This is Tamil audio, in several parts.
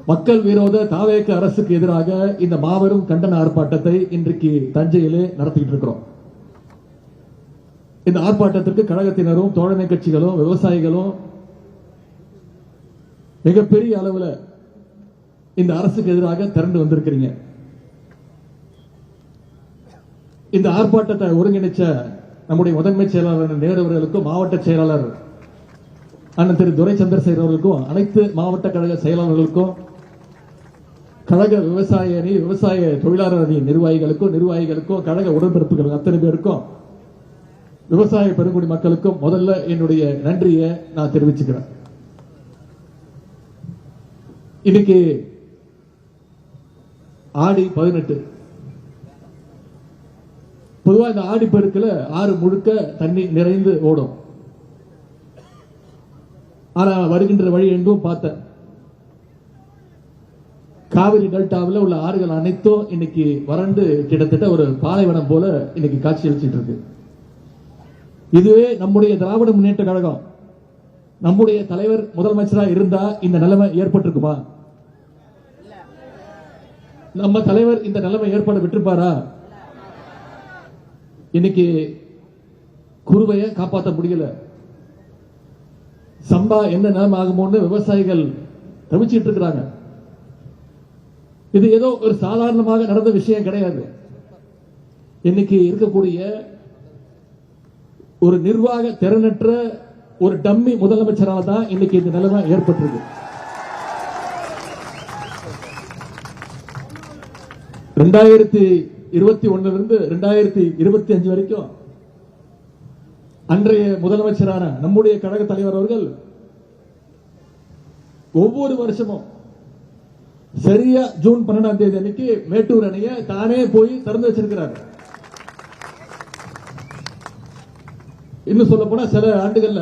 மக்கள் விரோத தாவேக அரசுக்கு எதிராக இந்த மாபெரும் கண்டன ஆர்ப்பாட்டத்தை இன்றைக்கு தஞ்சையிலே நடத்திட்டு இருக்கிறோம். இந்த ஆர்ப்பாட்டத்திற்கு கழகத்தினரும் தோழமை கட்சிகளும் விவசாயிகளும் மிகப்பெரிய அளவில் இந்த அரசுக்கு எதிராக திரண்டு வந்திருக்கிறீங்க. இந்த ஆர்ப்பாட்டத்தை ஒருங்கிணைச்ச நம்முடைய முதன்மை செயலாளர் நேரு அவர்களுக்கும் மாவட்ட செயலாளர் அண்ணன் திரு துரை சந்திரசேகர் அவர்களுக்கும் அனைத்து மாவட்ட கழக செயலாளர்களுக்கும் கழக விவசாய அணி விவசாய தொழிலாளர் அணி நிர்வாகிகளுக்கும் கழக உடன்பிறப்புகள் அத்தனை பேருக்கும் விவசாய பெருங்குடி மக்களுக்கும் முதல்ல என்னுடைய நன்றியை நான் தெரிவிச்சுக்கிறேன். இன்னைக்கு ஆடி 18. பொதுவாக இந்த ஆடி பெருக்கில் ஆறு முழுக்க தண்ணி நிறைந்து ஓடும். ஆனா வருகின்ற வழி எங்கும் பார்த்தேன், காவிரி டெல்டாவில் உள்ள ஆறுகள் அனைத்தும் இன்னைக்கு வறண்டு கிட்டத்தட்ட ஒரு பாலைவனம் போல இன்னைக்கு காட்சி அளிச்சிட்டு இருக்கு. இதுவே நம்முடைய திராவிட முன்னேற்ற கழகம் நம்முடைய தலைவர் முதலமைச்சராக இருந்தா இந்த நிலைமை ஏற்பட்டிருக்குமா? நம்ம தலைவர் இந்த நிலைமை ஏற்பட விட்டுருப்பாரா? இன்னைக்கு குருவையை காப்பாற்ற முடியல. சம்பா என்ன நிலைமை ஆகுமோன்னு விவசாயிகள் தவிச்சிட்டு இருக்கிறாங்க. இது ஏதோ ஒரு சாதாரணமாக நடந்த விஷயம் கிடையாது. இன்னைக்கு இருக்கக்கூடிய ஒரு நிர்வாக திறனற்ற ஒரு டம்மி முதலமைச்சரால தான் இன்னைக்கு இந்த நிலைமை ஏற்பட்டிருக்கு. 2021 2025 வரைக்கும் அன்றைய முதலமைச்சரான நம்முடைய கழக தலைவர் அவர்கள் ஒவ்வொரு வருஷமும் சரியா ஜூன் 12ஆம் தேதி அன்னைக்கு மேட்டூர் அணையை தானே போய் திறந்து வச்சிருக்கிறார். இன்னும் சொல்ல போனா சில ஆண்டுகள்ல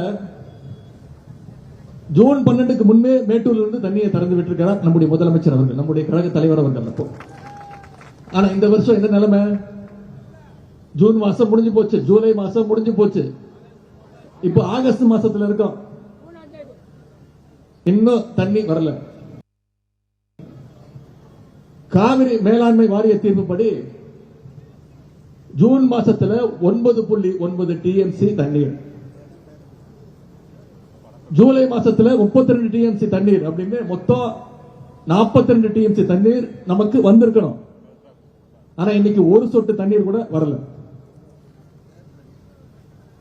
ஜூன் 12க்கு முன்பே மேட்டூர்ல இருந்து தண்ணியை திறந்து விட்டிருக்கிறார் நம்முடைய முதலமைச்சர் அவர்கள், நம்முடைய கழக தலைவர் அவர்கள். அப்போ ஆனா இந்த வருஷம் என்ன நிலைமை? ஜூன் மாசம் முடிஞ்சு போச்சு, ஜூலை மாசம் முடிஞ்சு போச்சு, இப்போ ஆகஸ்ட் மாசத்துல இருக்கோம், இன்னும் தண்ணி வரல. காவிரி மேலாண்மை வாரிய தீர்ப்புப்படி ஜூன் மாசத்துல 9.9 டிஎம்சி தண்ணீர், ஜூலை மாசத்துல 32 டிஎம்சி தண்ணீர் அப்படின்னு மொத்தம் 42 டிஎம்சி தண்ணீர் நமக்கு வந்திருக்கணும். ஆனா இன்னைக்கு ஒரு சொட்டு தண்ணீர் கூட வரல.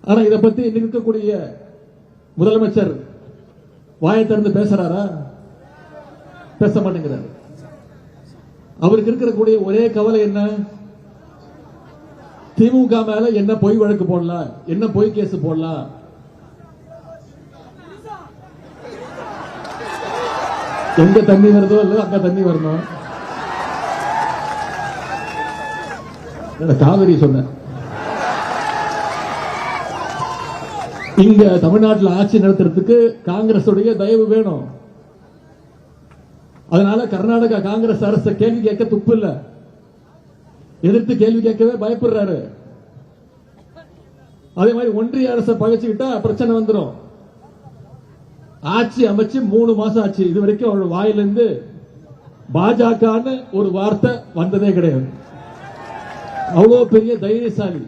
ஆனா இதை பத்தி இன்னைக்கு இருக்கக்கூடிய முதலமைச்சர் வாயை திறந்து பேசுறாரா? பேச மாட்டேங்கிறார். அவருக்கு இருக்கக்கூடிய ஒரே கவலை என்ன? திமுக மேல என்ன பொய் வழக்கு போடலாம், என்ன பொய் கேஸ் போடலாம். எங்க தண்ணி வருதோ இல்ல அங்க தண்ணி வரணும். காவிரி சொன்ன இங்க தமிழ்நாட்டில் ஆட்சி நடத்துறதுக்கு காங்கிரஸ் தயவு வேணும். அதனால கர்நாடகா காங்கிரஸ் அரசு கேள்வி கேட்க துப்பு இல்ல, எதிர்த்து கேள்வி கேட்கவே பயப்படுறாரு. அதே மாதிரி ஒன்றிய அரசை பகைச்சுக்கிட்டா பிரச்சனை வந்துடும். ஆட்சி அமைச்சு 3 மாசம் ஆச்சு, இது வரைக்கும் அவரோட வாயிலிருந்து பாஜக ஒரு வார்த்தை வந்ததே கிடையாது. அவ்வளவு பெரிய தைரியசாலி.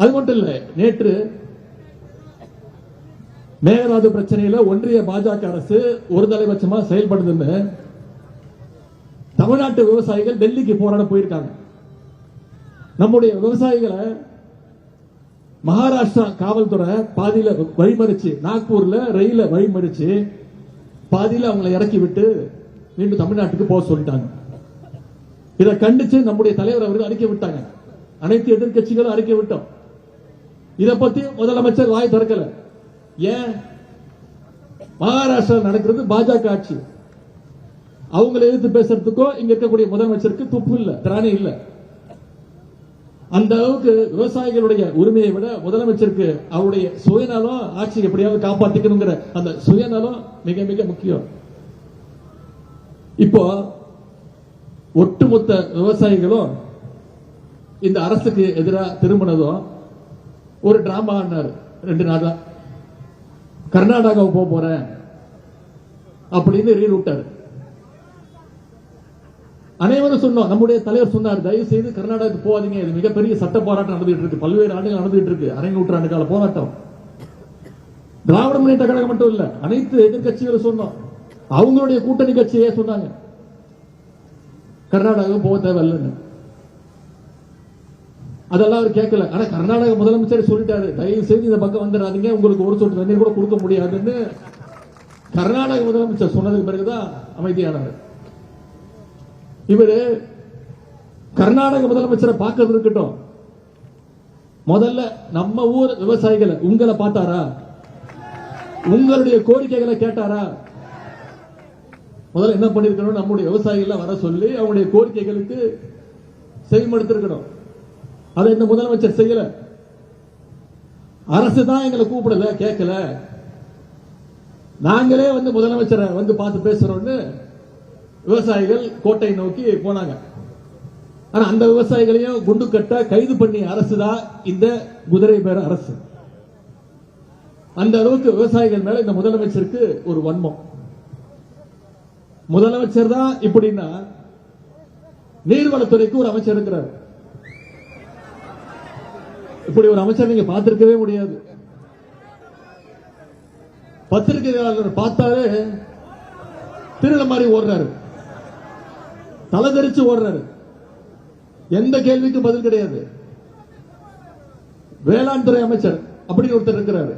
அது மட்டும் இல்ல, நேற்று மேகதாது பிரச்சனையில ஒன்றிய பாஜக அரசு ஒரு தலைபட்சமா செயல்படுதுன்னு தமிழ்நாட்டு விவசாயிகள் டெல்லிக்கு போராட போயிருக்காங்க. நம்முடைய விவசாயிகளை மகாராஷ்டிரா காவல்துறை பாதியில வழிமறிச்சு, நாக்பூர்ல ரயில வழிமறிச்சு பாதியில அவங்களை இறக்கி விட்டு மீண்டும் தமிழ்நாட்டுக்கு போக சொல்லிட்டாங்க. இதை கண்டிச்சு நம்முடைய தலைவர் அவர்கள் அறிக்கை விட்டாங்க. அனைத்து எதிர்கட்சிகளும் அறிக்கை விட்டோம். இதை பத்தி முதலமைச்சர் வாய் திறக்கல. ஏன்? மகாராஷ்டிரா நடக்கிறது பாஜக ஆட்சி. அவங்களை எதிர்த்து பேசுறதுக்கோ இங்க இருக்கக்கூடிய முதலமைச்சருக்கு துப்பு இல்ல, திராணி இல்ல. அந்த அளவுக்கு விவசாயிகளுடைய உரிமையை விட முதலமைச்சருக்கு அவருடைய சுயநலம், ஆட்சி எப்படியாவது காப்பாற்றிக்கணுங்கிற அந்த சுயநலம் மிக மிக முக்கியம். இப்போ ஒட்டுமொத்த விவசாயிகளும் இந்த அரசுக்கு எதிராக திரும்பினதும் ஒரு டிராமா 2 நாள் கர்நாடகாவுக்கு போக போறேன், அப்படின்னு ரீல் விட்டாரு. அனைவரும் சொன்னோம், நம்முடைய தலைவர் சொன்னார், தயவு செய்து கர்நாடகத்துக்கு போகாதீங்க, இது மிகப்பெரிய சட்ட போராட்டம் நடந்துட்டு இருக்கு, பல்வேறு ஆண்டுகள் நடந்துட்டு இருக்கு, அரை நூற்றாண்டு கால போராட்டம். திராவிட முன்னேற்ற கழகம் மட்டும் இல்ல, அனைத்து எதிர்கட்சிகளும் சொன்னோம், அவங்களுடைய கூட்டணி கட்சியே சொன்னாங்க கர்நாடகம் போக தேவையில்லைன்னு. அதெல்லாம் அவர் கேட்கல. ஆனா கர்நாடக முதலமைச்சர் சொல்லிட்டாரு, தயவு செய்து இந்த பக்கம் வந்துடாதீங்க, உங்களுக்கு ஒரு சொட்டு தண்ணீர் கூட கொடுக்க முடியாதுன்னு கர்நாடக முதலமைச்சர் சொன்னதுக்கு பிறகுதான் அமைதியானார். இவரு கர்நாடக முதலமைச்சரை பார்க்கறது இருக்கட்டும், முதல்ல நம்ம ஊர் விவசாயிகளை உங்களை பார்த்தாரா, உங்களுடைய கோரிக்கைகளை கேட்டாரா? முதல்ல என்ன பண்ணிருக்கணும், நம்முடைய விவசாயிகளை வர சொல்லி அவங்களுடைய கோரிக்கைகளுக்கு செவிமடுத்திருக்கணும். அதை இந்த முதலமைச்சர் செய்யல. அரசு தான் எங்களை கூப்பிடல, கேட்கல, நாங்களே வந்து முதலமைச்சரை வந்து பார்த்து பேசுறோம்னு விவசாயிகள் கோட்டை நோக்கி போனாங்க. ஆனா அந்த விவசாயிகளையும் குண்டு கட்ட கைது பண்ணி அரசு தான் இந்த குதிரை பேர அரசு. அந்த அளவுக்கு விவசாயிகள் மேல இந்த முதலமைச்சருக்கு ஒரு வன்மம். முதலமைச்சர் தான் இப்படின்னா, நீர்வளத்துறைக்கு ஒரு அமைச்சர் இருக்கிறார். இப்படி ஒரு அமைச்சர் நீங்க பார்த்திருக்கவே முடியாது. பத்திரிகையாளர் பார்த்தாலே திருட மாதிரி ஓடுறாரு, தலைதெரிச்சு ஓடுறாரு, எந்த கேள்விக்கும் பதில் கிடையாது. வேளாண் துறை அமைச்சர் அப்படி ஒருத்தர் இருக்கிறாரு.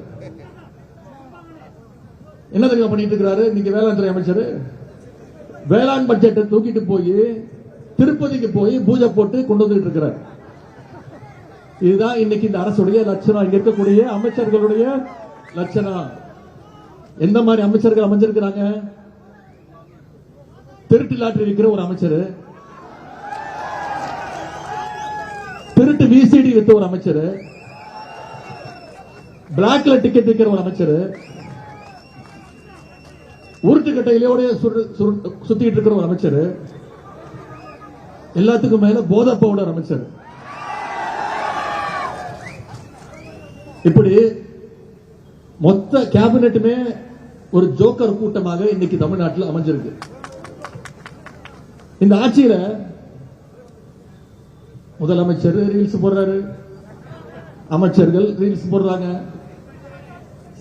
என்ன தெரியுமா பண்ணிட்டு இருக்கிறாரு இன்னைக்கு வேளாண் துறை அமைச்சர்? வேளாண் பட்ஜெட்டை தூக்கிட்டு போய் திருப்பதிக்கு போய் பூஜை போட்டு கொண்டு வந்துட்டு இருக்கிறார். இதுதான் இன்னைக்கு இந்த அரசுடைய லட்சணம், இங்க இருக்கக்கூடிய அமைச்சர்களுடைய லட்சணம். எந்த மாதிரி அமைச்சர்கள் அமைஞ்சிருக்கிறாங்க? திருட்டு லாட்டரி விற்கிற ஒரு அமைச்சர், திருட்டு விசிடி வித்த ஒரு அமைச்சர், பிளாக்ல டிக்கெட் விற்கிற ஒரு அமைச்சர், உருட்டுக்கட்டையிலோட சுத்திட்டு இருக்கிற ஒரு அமைச்சர், எல்லாத்துக்கும் மேல போதை பவுடர் அமைச்சர். இப்படி மொத்த கேபினெட்டுமே ஒரு ஜோக்கர் கூட்டமாக இன்னைக்கு தமிழ்நாட்டில் அமைஞ்சிருக்கு. இந்த ஆட்சியில முதலமைச்சர் ரீல்ஸ் போடுறாரு, அமைச்சர்கள் ரீல்ஸ் போடுறாங்க,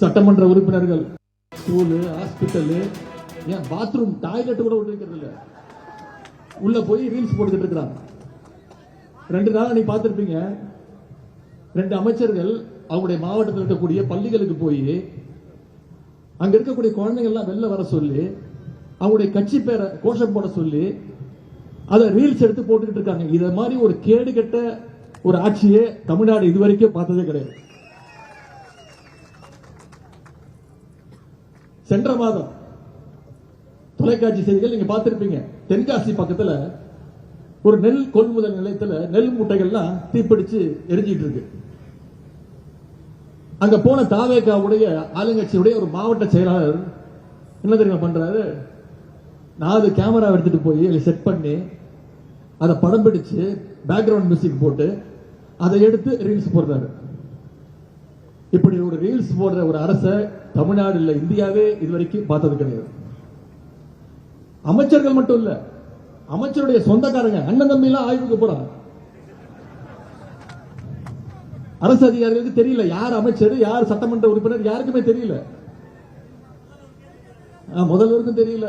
சட்டமன்ற உறுப்பினர்கள் ஸ்கூலு, ஹாஸ்பிட்டல், ஏன் பாத்ரூம், டாய்லெட் கூட விட்டு இல்ல, உள்ள போய் ரீல்ஸ் போட்டுக்கிட்டு இருக்கிறாங்க. 2 நாள் நீ பார்த்திருப்பீங்க, 2 அமைச்சர்கள் அவங்களுடைய மாவட்டத்தில் இருக்கக்கூடிய பள்ளிகளுக்கு போய் அங்க இருக்கக்கூடிய குழந்தைகள் எல்லாம் வெளில வர சொல்லி அவங்களுடைய கட்சி பேரை கோஷம் போட சொல்லி அதை ரீல்ஸ் எடுத்து போட்டுக்கிட்டு இருக்காங்க. இத மாதிரி ஒரு கேடு கெட்ட ஒரு ஆட்சியே தமிழ்நாடு இதுவரைக்கும் பார்த்ததே கிடையாது. சென்ற மாதம் தொலைக்காட்சி செய்திகள் நீங்க பார்த்திருப்பீங்க, தென்காசி பக்கத்துல ஒரு நெல் கொள்முதல் நிலையத்தில் நெல் மூட்டைகள்லாம் தீப்பிடிச்சு எரிஞ்சிட்டு இருக்கு. அங்க போன தாவேகாவுடைய ஆளுங்கட்சியுடைய ஒரு மாவட்ட செயலாளர் என்ன தெரியுமா பண்றாரு, 4 கேமரா எடுத்துட்டு போய் செட் பண்ணி அதை படம் பிடிச்சு பேக்ரவுண்ட் மியூசிக் போட்டு அதை எடுத்து ரீல்ஸ் போடுறாரு. இப்படி ஒரு ரீல்ஸ் போடுற ஒரு அரசை தமிழ்நாடு இல்ல, இந்தியாவே இதுவரைக்கும் பார்த்தது கிடையாது. அமைச்சர்கள் மட்டும் இல்ல, அமைச்சருடைய சொந்தக்காரங்க அண்ணன் தம்பி எல்லாம் ஆய்வுக்கு போறாங்க. அரசு அதிகாரிகளுக்கு தெரியல யார் அமைச்சர், யார் சட்டமன்ற உறுப்பினர், யாருக்குமே தெரியல, முதல்வருக்கும் தெரியல.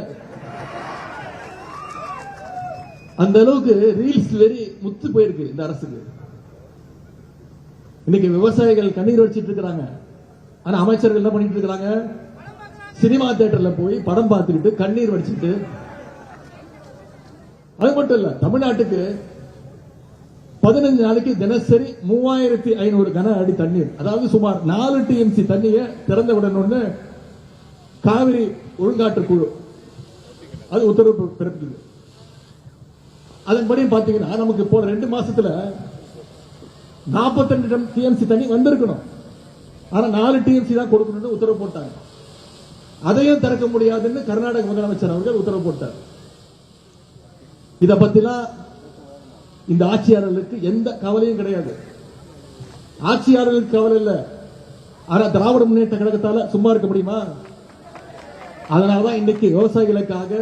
அந்த அளவுக்கு ரீல்ஸ் வெறி முத்து போயிருக்கு இந்த அரசுக்கு. இன்னைக்கு விவசாயிகள் கண்ணீர் வச்சிட்டு இருக்கிறாங்க, ஆனா அமைச்சர்கள் என்ன பண்ணிட்டு இருக்காங்க, சினிமா தியேட்டர்ல போய் படம் பார்த்துக்கிட்டு கண்ணீர் வடிச்சிட்டு. அது மட்டும் இல்ல, தமிழ்நாட்டுக்கு 15 நாளைக்கு தினசரி 3500 கன அடி தண்ணீர், அதாவது சுமார் 4 TMC தண்ணியை திறந்த விடணும்னு காவிரி ஒழுங்காற்று குழு அது உத்தரவு பிறப்பிக்குது. அதன்படி பாத்தீங்கன்னா நமக்கு போன 2 மாசத்துல 42 TMC தண்ணி வந்திருக்கணும், ஆனா 4 TMC தான் கொடுக்கணும்னு உத்தரவு போட்டாங்க. அதையும் திறக்க முடியாதுன்னு கர்நாடக முதலமைச்சர் அவர்கள் உத்தரவு போட்டார். இத பத்திலாம் இந்த ஆட்சியாளர்களுக்கு எந்த கவலையும் கிடையாது. ஆட்சியாளர்களுக்கு கவலை இல்ல, ஆனா திராவிட முன்னேற்ற கழகத்தால சும்மா இருக்க முடியுமா? அதனாலதான் இன்னைக்கு விவசாயிகளுக்காக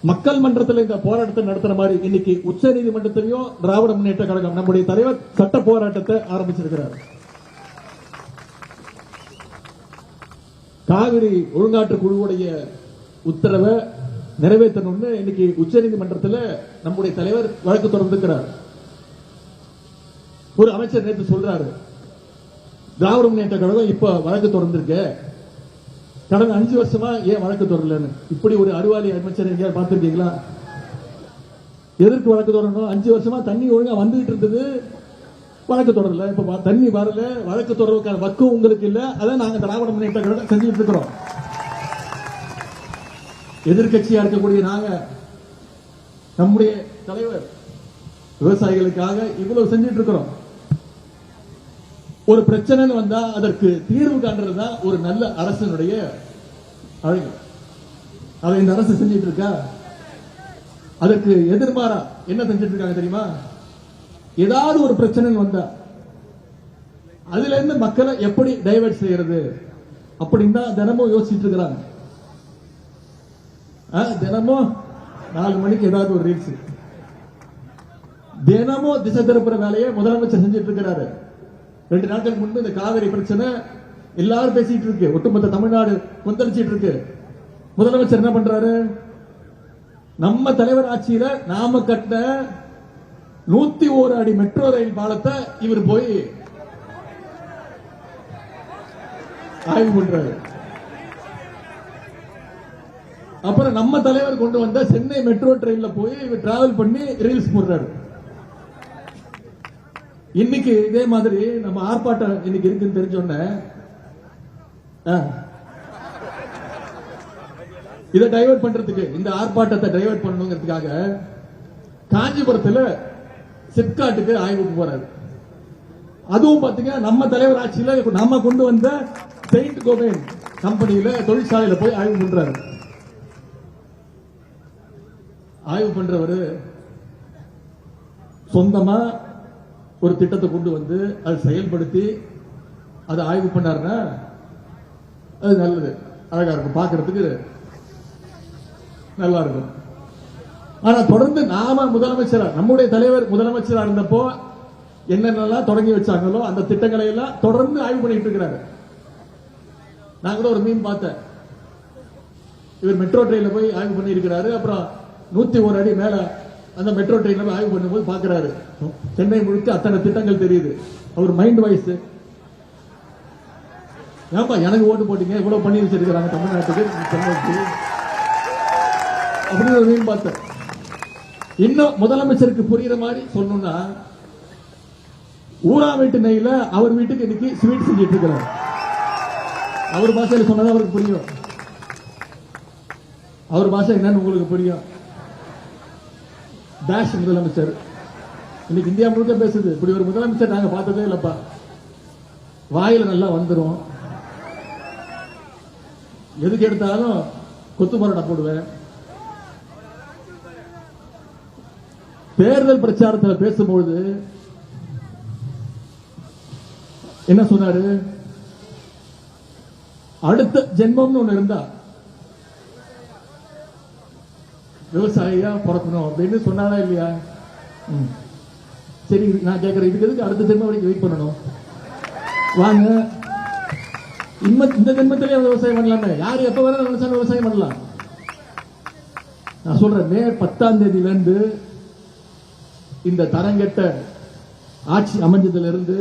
மக்கள் மன்றத்தில் இந்த போராட்டத்தை நடத்துற மாதிரி இன்னைக்கு உச்ச நீதிமன்றத்திலையும் திராவிட முன்னேற்ற கழகம் நம்முடைய தலைவர் சட்ட போராட்டத்தை ஆரம்பிச்சிருக்கிறார். காவிரி ஒழுங்காற்று குழுவுடைய உத்தரவை நிறைவேற்றணும்னு இன்னைக்கு உச்ச நீதிமன்றத்தில் நம்முடைய தலைவர் வழக்கு தொடர்ந்திருக்கிறார். ஒரு அமைச்சர் நேற்று சொல்றாரு, திராவிட முன்னேற்ற கழகம் இப்ப வழக்கு தொடர்ந்திருக்கு, கடந்த 5 வருஷமா ஏன் வழக்கு தொடரலன்னு. இப்படி ஒரு அறிவாளி அமைச்சர் எங்கேயாவது பார்த்திருக்கீங்களா? எதற்கு வழக்கு தொடரணும்? 5 வருஷமா தண்ணி ஒழுங்கா வந்துகிட்டு இருந்தது, வழக்கு தொடரல. இப்ப தண்ணி வரல, வழக்கு தொடர்வதற்கான பக்குவம் உங்களுக்கு இல்ல. அதான் நாங்க திராவிட முன்னேற்ற கழகம் செஞ்சுட்டு இருக்கிறோம். எதிர்கட்சியா இருக்கக்கூடிய நாங்க, நம்முடைய தலைவர் விவசாயிகளுக்காக இவ்வளவு செஞ்சுட்டு இருக்கிறோம். ஒரு பிரச்சனை வந்தா அதற்கு தீர்வு காண்றதுதான் ஒரு நல்ல அரசனுடைய அழகு. அதை இந்த அரசு செஞ்சிட்டு இருக்கா. அதற்கு எதிர்மாறா என்ன செஞ்சிட்டு இருக்காங்க தெரியுமா? ஏதாவது ஒரு பிரச்சனை வந்தா அதுல இருந்து மக்களை எப்படி டைவர்ட் செய்யறது அப்படின்னு தான் தினமும் யோசிச்சுட்டு இருக்கிறாங்க. தினமும் 4 மணிக்கு ஏதாவது ஒரு ரீல்ஸ், தினமும் திசை திருப்புற வேலையை முதலமைச்சர் செஞ்சிட்டு இருக்கிறாரு. 2 நாட்களுக்கு முன்பு இந்த காவிரி பிரச்சனை எல்லாரும் பேசிட்டு இருக்கு, ஒட்டுமொத்த தமிழ்நாடு கொந்தளிச்சிட்டு இருக்கு. முதலமைச்சர் என்ன பண்றாரு? நம்ம தலைவர் ஆட்சியில நாம கட்ட 101 அடி மெட்ரோ ரயில் பாலத்தை இவர் போய் ஆய்வு பண்றாரு. அப்புறம் நம்ம தலைவர் கொண்டு வந்த சென்னை மெட்ரோ ட்ரெயின்ல போய் இவர் டிராவல் பண்ணி ரீல்ஸ் போடுறாரு. இன்னைக்கு இதே மாதிரி நம்ம ஆர்ப்பாட்டம் இன்னைக்கு இருக்குன்னு தெரிஞ்சோன்ன இதை டைவர்ட் பண்றதுக்கு, இந்த ஆர்ப்பாட்டத்தை டைவர்ட் பண்ணணுங்கிறதுக்காக காஞ்சிபுரத்தில் சிப்காட்டுக்கு ஆய்வுக்கு போறாரு. அதுவும் பாத்தீங்கன்னா நம்ம தலைவர் ஆட்சியில நாம கொண்டு வந்த செயின்ட் கோபேன் கம்பெனியில தொழிற்சாலையில போய் ஆய்வு பண்றாரு. ஆய்வு பண்றவரு சொந்தமா ஒரு திட்டத்தை கொண்டு வந்து அதை செயல்படுத்தி அதை ஆய்வு பண்ணாருன்னா அது நல்லது, அழகா இருக்கும், பார்க்கறதுக்கு நல்லா இருக்கும். ஆனா தொடர்ந்து நாம முதலமைச்சரா, நம்முடைய தலைவர் முதலமைச்சரா இருந்தப்போ என்னென்னலாம் தொடங்கி வச்சாங்களோ அந்த திட்டங்களை எல்லாம் தொடர்ந்து ஆய்வு பண்ணிட்டு இருக்கிறாரு. நான் கூட ஒரு மீன் பார்த்தேன், இவர் மெட்ரோ ட்ரெயின்ல போய் ஆய்வு பண்ணி இருக்கிறாரு. அப்புறம் 101 அடி மேல அந்த மெட்ரோ ட்ரெயின்ல ஆய்வு பண்ணும்போது பாக்குறாரு சென்னை முழுக்க அத்தனை திட்டங்கள் தெரியுது. அவர் மைண்ட் வாய்ஸ், ஏன்பா எனக்கு ஓட்டு போட்டீங்க, இவ்வளவு பண்ணி வச்சிருக்கிறாங்க தமிழ்நாட்டுக்கு அப்படின்னு ஒரு மீன் பார்த்தேன். இன்னும் முதலமைச்சருக்கு புரியுற மாதிரி சொல்லணும்னா, ஊரா வீட்டு நெய்ல அவர் வீட்டுக்கு இன்னைக்கு ஸ்வீட் செஞ்சிட்டு இருக்கிறார். அவர் பாஷையில் சொன்னது அவருக்கு புரியும், அவர் பாஷை என்னன்னு உங்களுக்கு புரியும். டேஷ் முதலமைச்சர் இன்னைக்கு இந்தியா முழுக்க பேசுது. இப்படி ஒரு முதலமைச்சர் நாங்க பார்த்ததே இல்லப்பா. வாயில நல்லா வந்துரும், எதுக்கு எடுத்தாலும் கொத்து மரடா போடுவேன். தேர்தல் பிரச்சாரத்தில் பேசும்போது என்ன சொன்னாரு? அடுத்த ஜென்மம்னு ஒண்ணு இருந்தா விவசாயியா பிறக்கணும் அப்படின்னு சொன்னாரா இல்லையா? சரி, நான் கேட்கிறேன், இதுக்கு எதுக்கு அடுத்த ஜென்மம் வரைக்கும் வெயிட் பண்ணணும்? வாங்க, இந்த ஜென்மத்திலேயே விவசாயம் பண்ணலாமே. யாரு எப்ப வர விவசாயம் பண்ணலாம். நான் சொல்றேன், மே 10ஆம் தேதியில இருந்து இந்த தரங்கெட்ட ஆட்சி அமைஞ்சதுல இருந்து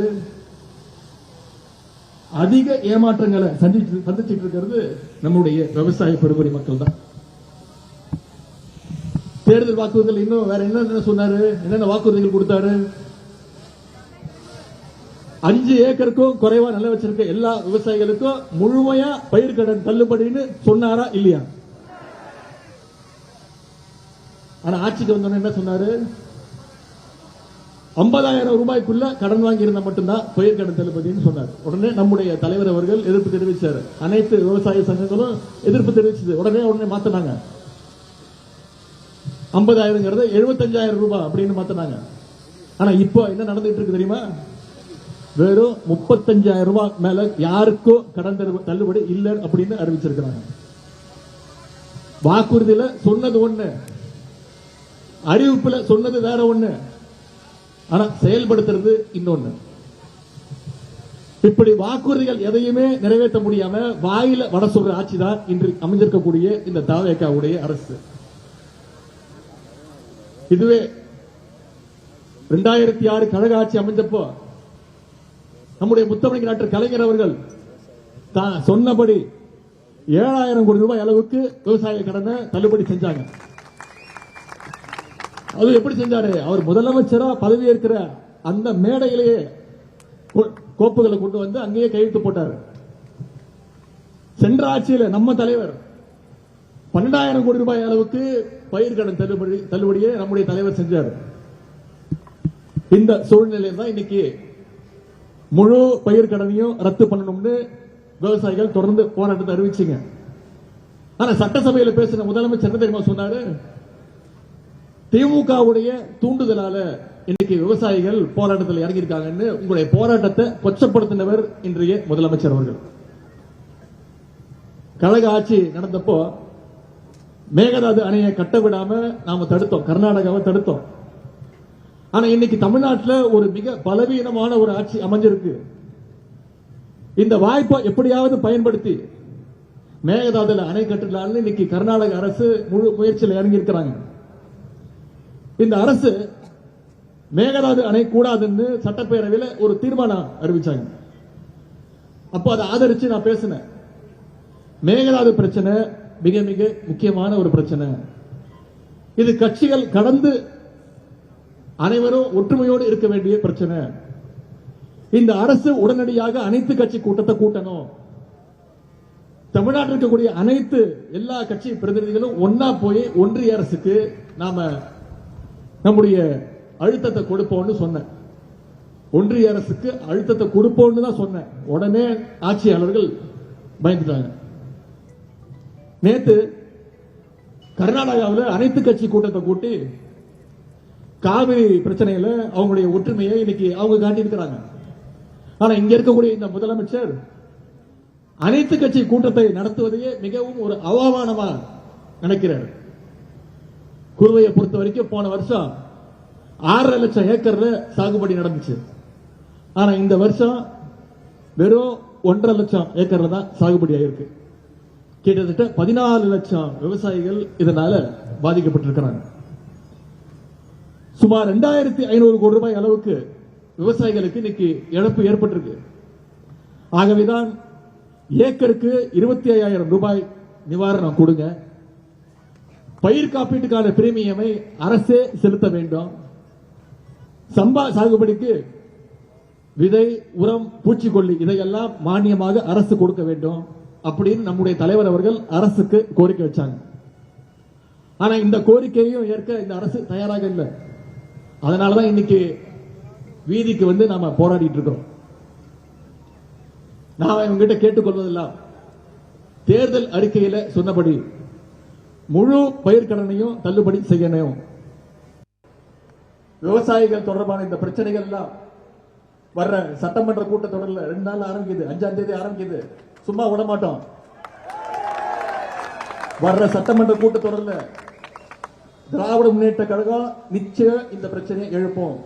அதிக ஏமாற்றங்களை சந்திச்சிட்டு இருக்கிறது நம்முடைய விவசாய பெருங்குடி மக்கள் தான். தேர்தல் வாக்குறுதிகள் இன்னும் வேற என்ன சொன்னாரு? என்னென்ன வாக்குறுதிகள் கொடுத்தாரு? 5 ஏக்கருக்கும் குறைவா நிலம் வச்சிருக்க எல்லா விவசாயிகளுக்கும் முழுமையா பயிர்க்கடன் தள்ளுபடின்னு சொன்னாரா இல்லையா? ஆனா ஆட்சிக்கு வந்தோன்னு என்ன சொன்னாரு? 50,000 ரூபாய்க்குள்ள கடன் வாங்கி இருந்தா மட்டும்தான் பயிர்க்கடன் தள்ளுபடின்னு சொன்னார். உடனே நம்முடைய தலைவர் அவர்கள் எதிர்ப்பு தெரிவிச்சார். அனைத்து விவசாய சங்கங்களும் எதிர்ப்பு தெரிவிச்சது. உடனே மாத்தினாங்க. 50,000 75,000 ரூபாய் அப்படின்னு மாத்தினாங்க. ஆனா இப்போ என்ன நடந்துட்டு இருக்கு தெரியுமா? வெறும் 35,000 ரூபாய் மேல யாருக்கும் கடன் தள்ளுபடி இல்லை அப்படின்னு அறிவிச்சிருக்கிறாங்க. வாக்குறுதியில சொன்னது ஒண்ணு, அறிவிப்புல சொன்னது வேற ஒண்ணு, ஆனா செயல்படுத்துறது இன்னொன்னு. இப்படி வாக்குறுதிகள் எதையுமே நிறைவேற்ற முடியாம வாயில வட சொல்ற ஆட்சி தான் இன்று அமைஞ்சிருக்கக்கூடிய இந்த தாவேகாவுடைய அரசு. இதுவே 2006 கழக ஆட்சி அமைஞ்சப்போ நம்முடைய முத்தமிழ் டாக்டர் கலைஞர் அவர்கள் தான் சொன்னபடி 7000 கோடி ரூபாய் அளவுக்கு விவசாய கடனை தள்ளுபடி செஞ்சாங்க. அது எப்படி செஞ்சாரு? அவர் முதலமைச்சரா பதவியேற்கிற அந்த மேடையிலேயே கோப்புகளை கொண்டு வந்து அங்கேயே கையெழுத்து போட்டார். சென்ற ஆட்சியில் நம்ம தலைவர் 12000 கோடி ரூபாய் அளவுக்கு பயிர்கடன் தள்ளுபடியை நம்முடைய தலைவர் செஞ்சார். இந்த சூழ்நிலையில் தான் இன்னைக்கு முழு பயிர்கடனையும் ரத்து பண்ணணும்னு விவசாயிகள் தொடர்ந்து போராட்டத்தை அறிவிச்சிங்க. ஆனா சட்டசபையில் பேசின முதலமைச்சர் என்ன தெரியுமா சொன்னாரு? திமுகவுடைய தூண்டுதலால இன்னைக்கு விவசாயிகள் போராட்டத்தில் இறங்கியிருக்காங்கன்னு உங்களுடைய போராட்டத்தை கொச்சப்படுத்தினவர் இன்றைய முதலமைச்சர் அவர்கள். கழக ஆட்சி நடந்தப்போ மேகதாது அணையை கட்ட விடாம நாம தடுத்தோம், கர்நாடகாவை தடுத்தோம். ஆனா இன்னைக்கு தமிழ்நாட்டில் ஒரு மிக பலவீனமான ஒரு ஆட்சி அமைஞ்சிருக்கு. இந்த வாய்ப்பை எப்படியாவது பயன்படுத்தி மேகதாதுல அணை கட்டலாம்னு இன்னைக்கு கர்நாடக அரசு முழு முயற்சியில் இறங்கி இருக்கிறாங்க. இந்த அரசு மேகதாது அணை கூடாதுன்னு சட்டப்பேரவையில் ஒரு தீர்மானம் அறிவிச்சாங்க. அப்போ அதை ஆதரிச்சு நான் பேசினேன். மேகதாது பிரச்சனை மிக மிக முக்கியமான ஒரு பிரச்சனை. இது கட்சிகள் கடந்து அனைவரும் ஒற்றுமையோடு இருக்க வேண்டிய பிரச்சனை. இந்த அரசு உடனடியாக அனைத்து கட்சி கூட்டத்தை கூட்டணும். தமிழ்நாட்டில் இருக்கக்கூடிய அனைத்து எல்லா கட்சி பிரதிநிதிகளும் ஒன்னா போய் ஒன்றிய அரசுக்கு நாம நம்முடைய அழுத்தத்தை கொடுப்போம்னு சொன்னேன். ஒன்றிய அரசுக்கு அழுத்தத்தை கொடுப்போம்னு தான் சொன்னேன். உடனே ஆட்சியாளர்கள் பயந்துட்டாங்க. நேத்து கர்நாடகாவில் அனைத்து கட்சி கூட்டத்தை கூட்டி காவிரி பிரச்சனையில அவங்களுடைய ஒற்றுமையை இன்னைக்கு அவங்க காட்டியிருக்கிறாங்க. ஆனா இங்க இருக்கக்கூடிய இந்த முதலமைச்சர் அனைத்து கட்சி கூட்டத்தை நடத்துவதையே மிகவும் ஒரு அவமானமா நினைக்கிறார். குருவையை பொறுத்த வரைக்கும் போன வருஷம் 6.5 லட்சம் ஏக்கர்ல சாகுபடி நடந்துச்சு. ஆனா இந்த வருஷம் வெறும் 1.5 லட்சம் ஏக்கர்ல தான் சாகுபடி ஆயிருக்கு. கிட்டத்தட்ட 14 லட்சம் விவசாயிகள் இதனால பாதிக்கப்பட்டிருக்கிறாங்க. சுமார் 2500 கோடி ரூபாய் அளவுக்கு விவசாயிகளுக்கு இன்னைக்கு இழப்பு ஏற்பட்டிருக்கு. ஆகவேதான் ஏக்கருக்கு 25,000 ரூபாய் நிவாரணம் கொடுங்க, பயிர் காப்பீட்டுக்கான பிரீமியமை அரசே செலுத்த வேண்டும், சம்பா சாகுபடிக்கு விதை, உரம், பூச்சிக்கொல்லி இதையெல்லாம் மானியமாக அரசு கொடுக்க வேண்டும் அப்படின்னு நம்முடைய தலைவர் அவர்கள் அரசுக்கு கோரிக்கை வச்சாங்க. ஆனா இந்த கோரிக்கையையும் ஏற்க இந்த அரசு தயாராக இல்லை. அதனாலதான் இன்னைக்கு வீதிக்கு வந்து நாம போராடிட்டு இருக்கோம். நாம இவங்கிட்ட கேட்டுக்கொள்வதெல்லாம் தேர்தல் அறிக்கையில சொன்னபடி முழு பயிர்க்கடனையும் தள்ளுபடி செய்யணும். விவசாயிகள் தொடர்பான இந்த பிரச்சனைகள் எல்லாம் வர்ற சட்டமன்ற கூட்டத்தொடரில் 2 நாள் ஆரம்பிக்குது, 5ஆம் தேதி ஆரம்பிக்குது. சும்மா விட மாட்டோம். வர்ற சட்டமன்ற கூட்டத்தொடரில் திராவிட முன்னேற்ற கழகம் நிச்சயம் இந்த பிரச்சனையை எழுப்போம்.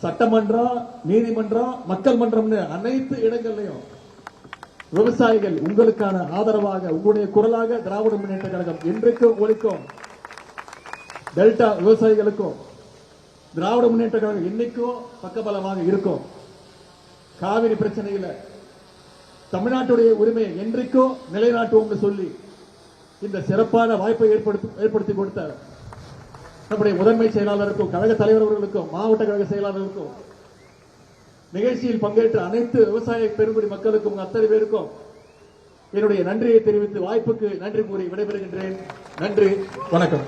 சட்டமன்றம், நீதிமன்றம், மக்கள் மன்றம்னு அனைத்து இடங்கள்லையும் விவசாயிகள் உங்களுக்கான ஆதரவாக, உங்களுடைய குரலாக திராவிட முன்னேற்ற கழகம் என்றைக்கும் ஒலிக்கும். டெல்டா விவசாயிகளுக்கும் திராவிட முன்னேற்ற கழகம் என்னைக்கும் பக்கபலமாக இருக்கும். காவிரி பிரச்சனையில தமிழ்நாட்டுடைய உரிமையை என்றைக்கும் நிலைநாட்டுவோம் சொல்லி இந்த சிறப்பான வாய்ப்பை ஏற்படுத்தி கொடுத்த நம்முடைய முதன்மை செயலாளருக்கும், கழக தலைவர் அவர்களுக்கும், மாவட்ட கழக செயலாளருக்கும், நிகழ்ச்சியில் பங்கேற்ற அனைத்து விவசாய பெருங்குடி மக்களுக்கும் அத்தனை பேருக்கும் என்னுடைய நன்றியை தெரிவித்து வாய்ப்புக்கு நன்றி கூறி விடைபெறுகின்றேன். நன்றி, வணக்கம்.